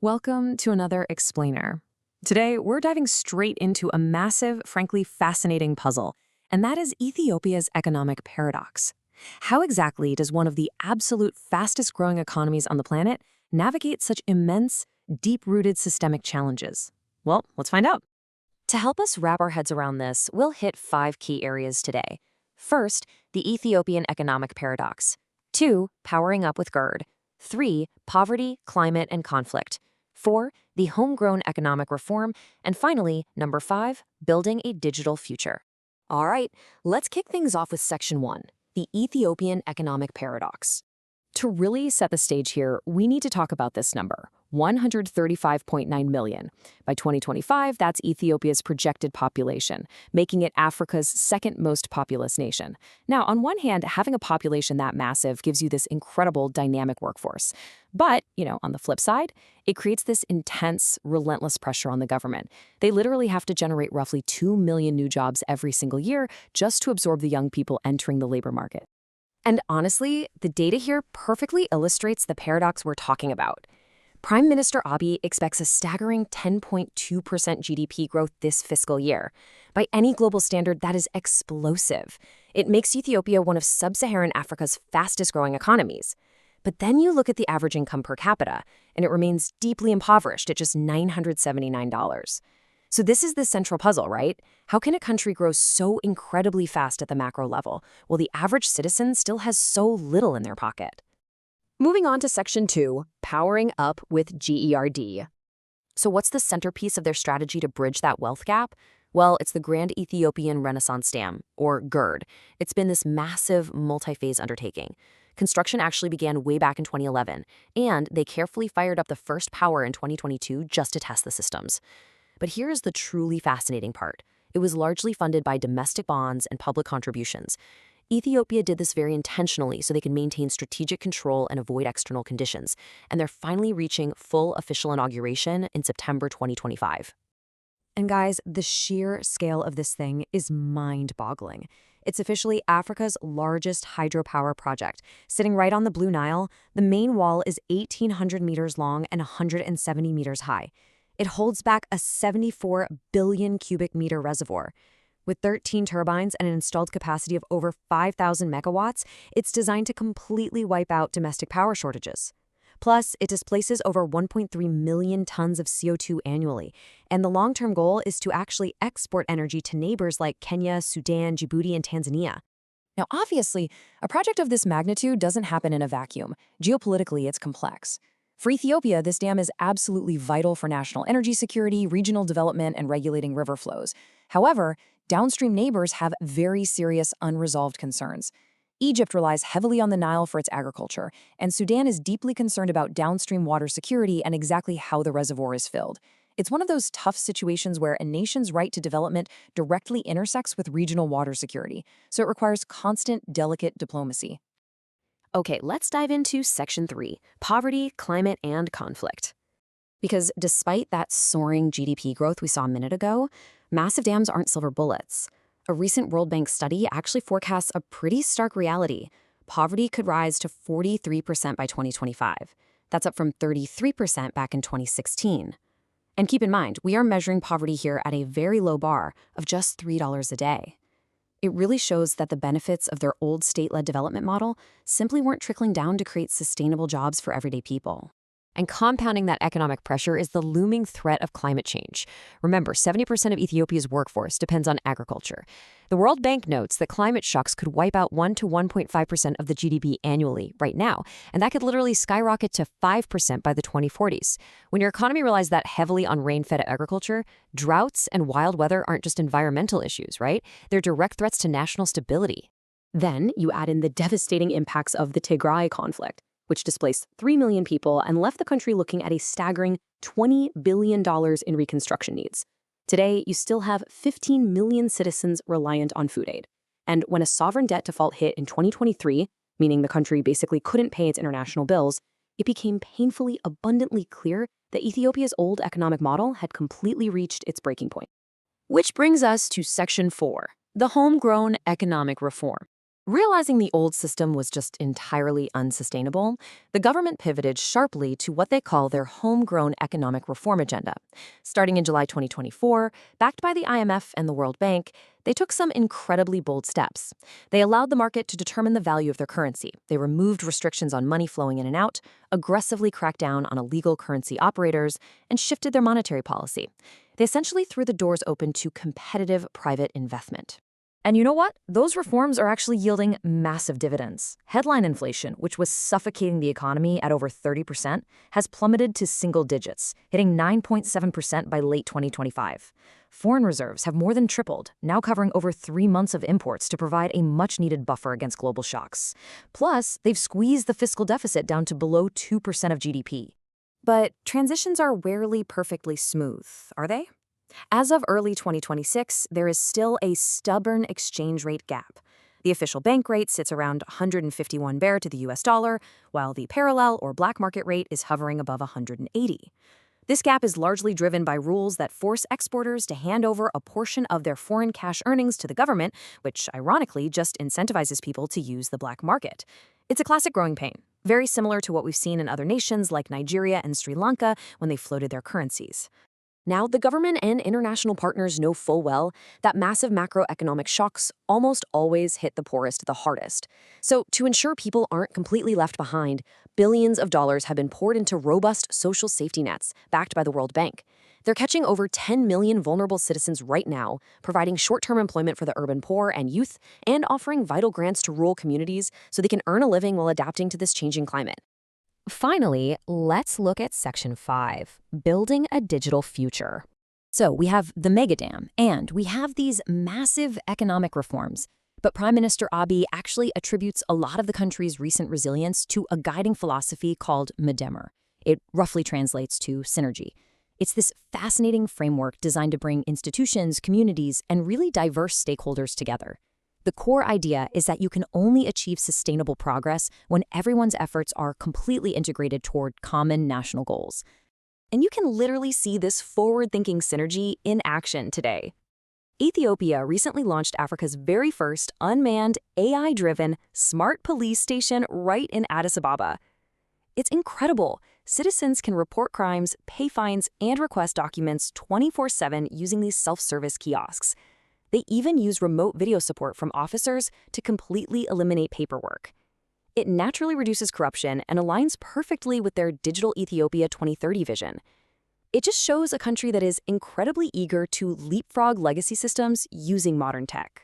Welcome to another Explainer. Today, we're diving straight into a massive, frankly fascinating puzzle, and that is Ethiopia's economic paradox. How exactly does one of the absolute fastest growing economies on the planet navigate such immense, deep-rooted systemic challenges? Well, let's find out. To help us wrap our heads around this, we'll hit 5 key areas today. First, the Ethiopian economic paradox. 2, powering up with GERD. 3, poverty, climate, and conflict. 4, the homegrown economic reform. And finally, number 5, building a digital future. All right, let's kick things off with section 1, the Ethiopian economic paradox. To really set the stage here, we need to talk about this number, 135.9 million. By 2025, that's Ethiopia's projected population, making it Africa's second most populous nation. Now, on one hand, having a population that massive gives you this incredible dynamic workforce. But, on the flip side, it creates this intense, relentless pressure on the government. They literally have to generate roughly 2 million new jobs every single year just to absorb the young people entering the labor market. And honestly, the data here perfectly illustrates the paradox we're talking about. Prime Minister Abiy expects a staggering 10.2% GDP growth this fiscal year. By any global standard, that is explosive. It makes Ethiopia one of sub-Saharan Africa's fastest-growing economies. But then you look at the average income per capita, and it remains deeply impoverished at just $979. So this is the central puzzle, right? How can a country grow so incredibly fast at the macro level, while the average citizen still has so little in their pocket? Moving on to section 2, powering up with GERD. So what's the centerpiece of their strategy to bridge that wealth gap? Well, it's the Grand Ethiopian Renaissance Dam, or GERD. It's been this massive, multi-phase undertaking. Construction actually began way back in 2011, and they carefully fired up the first power in 2022 just to test the systems. But here's the truly fascinating part. It was largely funded by domestic bonds and public contributions. Ethiopia did this very intentionally so they could maintain strategic control and avoid external conditions, and they're finally reaching full official inauguration in September 2025. And guys, the sheer scale of this thing is mind-boggling. It's officially Africa's largest hydropower project. Sitting right on the Blue Nile, the main wall is 1,800 meters long and 170 meters high. It holds back a 74 billion cubic meter reservoir. With 13 turbines and an installed capacity of over 5,000 megawatts, it's designed to completely wipe out domestic power shortages. Plus, it displaces over 1.3 million tons of CO2 annually, and the long-term goal is to actually export energy to neighbors like Kenya, Sudan, Djibouti, and Tanzania. Now, obviously, a project of this magnitude doesn't happen in a vacuum. Geopolitically, it's complex. For Ethiopia, this dam is absolutely vital for national energy security, regional development, and regulating river flows. However, downstream neighbors have very serious unresolved concerns. Egypt relies heavily on the Nile for its agriculture, and Sudan is deeply concerned about downstream water security and exactly how the reservoir is filled. It's one of those tough situations where a nation's right to development directly intersects with regional water security, so it requires constant, delicate diplomacy. Okay, let's dive into section 3, poverty, climate, and conflict. Because despite that soaring GDP growth we saw a minute ago, massive dams aren't silver bullets. A recent World Bank study actually forecasts a pretty stark reality. Poverty could rise to 43% by 2025. That's up from 33% back in 2016. And keep in mind, we are measuring poverty here at a very low bar of just $3 a day. It really shows that the benefits of their old state-led development model simply weren't trickling down to create sustainable jobs for everyday people. And compounding that economic pressure is the looming threat of climate change. Remember, 70% of Ethiopia's workforce depends on agriculture. The World Bank notes that climate shocks could wipe out 1 to 1.5% of the GDP annually right now, and that could literally skyrocket to 5% by the 2040s. When your economy relies that heavily on rain-fed agriculture, droughts and wild weather aren't just environmental issues, right? They're direct threats to national stability. Then you add in the devastating impacts of the Tigray conflict, which displaced 3 million people and left the country looking at a staggering $20 billion in reconstruction needs. Today, you still have 15 million citizens reliant on food aid. And when a sovereign debt default hit in 2023, meaning the country basically couldn't pay its international bills, it became painfully abundantly clear that Ethiopia's old economic model had completely reached its breaking point. Which brings us to section 4, the homegrown economic reform. Realizing the old system was just entirely unsustainable, the government pivoted sharply to what they call their homegrown economic reform agenda. Starting in July 2024, backed by the IMF and the World Bank, they took some incredibly bold steps. They allowed the market to determine the value of their currency. They removed restrictions on money flowing in and out, aggressively cracked down on illegal currency operators, and shifted their monetary policy. They essentially threw the doors open to competitive private investment. And you know what? Those reforms are actually yielding massive dividends. Headline inflation, which was suffocating the economy at over 30%, has plummeted to single digits, hitting 9.7% by late 2025. Foreign reserves have more than tripled, now covering over 3 months of imports to provide a much-needed buffer against global shocks. Plus, they've squeezed the fiscal deficit down to below 2% of GDP. But transitions are rarely perfectly smooth, are they? As of early 2026, there is still a stubborn exchange rate gap. The official bank rate sits around 151 bear to the US dollar, while the parallel or black market rate is hovering above 180. This gap is largely driven by rules that force exporters to hand over a portion of their foreign cash earnings to the government, which ironically just incentivizes people to use the black market. It's a classic growing pain, very similar to what we've seen in other nations like Nigeria and Sri Lanka when they floated their currencies. Now, the government and international partners know full well that massive macroeconomic shocks almost always hit the poorest the hardest. So, to ensure people aren't completely left behind, billions of dollars have been poured into robust social safety nets backed by the World Bank. They're catching over 10 million vulnerable citizens right now, providing short-term employment for the urban poor and youth, and offering vital grants to rural communities so they can earn a living while adapting to this changing climate. Finally, let's look at Section 5, Building a Digital Future. So we have the mega dam, and we have these massive economic reforms. But Prime Minister Abiy actually attributes a lot of the country's recent resilience to a guiding philosophy called Medemmer. It roughly translates to synergy. It's this fascinating framework designed to bring institutions, communities, and really diverse stakeholders together. The core idea is that you can only achieve sustainable progress when everyone's efforts are completely integrated toward common national goals. And you can literally see this forward-thinking synergy in action today. Ethiopia recently launched Africa's very first unmanned, AI-driven, smart police station right in Addis Ababa. It's incredible. Citizens can report crimes, pay fines, and request documents 24/7 using these self-service kiosks. They even use remote video support from officers to completely eliminate paperwork. It naturally reduces corruption and aligns perfectly with their Digital Ethiopia 2030 vision. It just shows a country that is incredibly eager to leapfrog legacy systems using modern tech.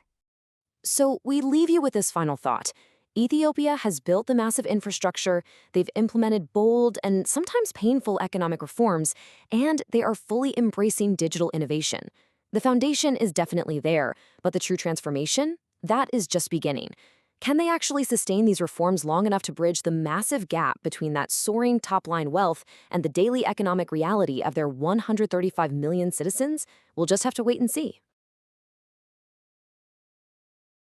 So we leave you with this final thought. Ethiopia has built the massive infrastructure, they've implemented bold and sometimes painful economic reforms, and they are fully embracing digital innovation. The foundation is definitely there, but the true transformation, that is just beginning. Can they actually sustain these reforms long enough to bridge the massive gap between that soaring top-line wealth and the daily economic reality of their 135 million citizens? We'll just have to wait and see.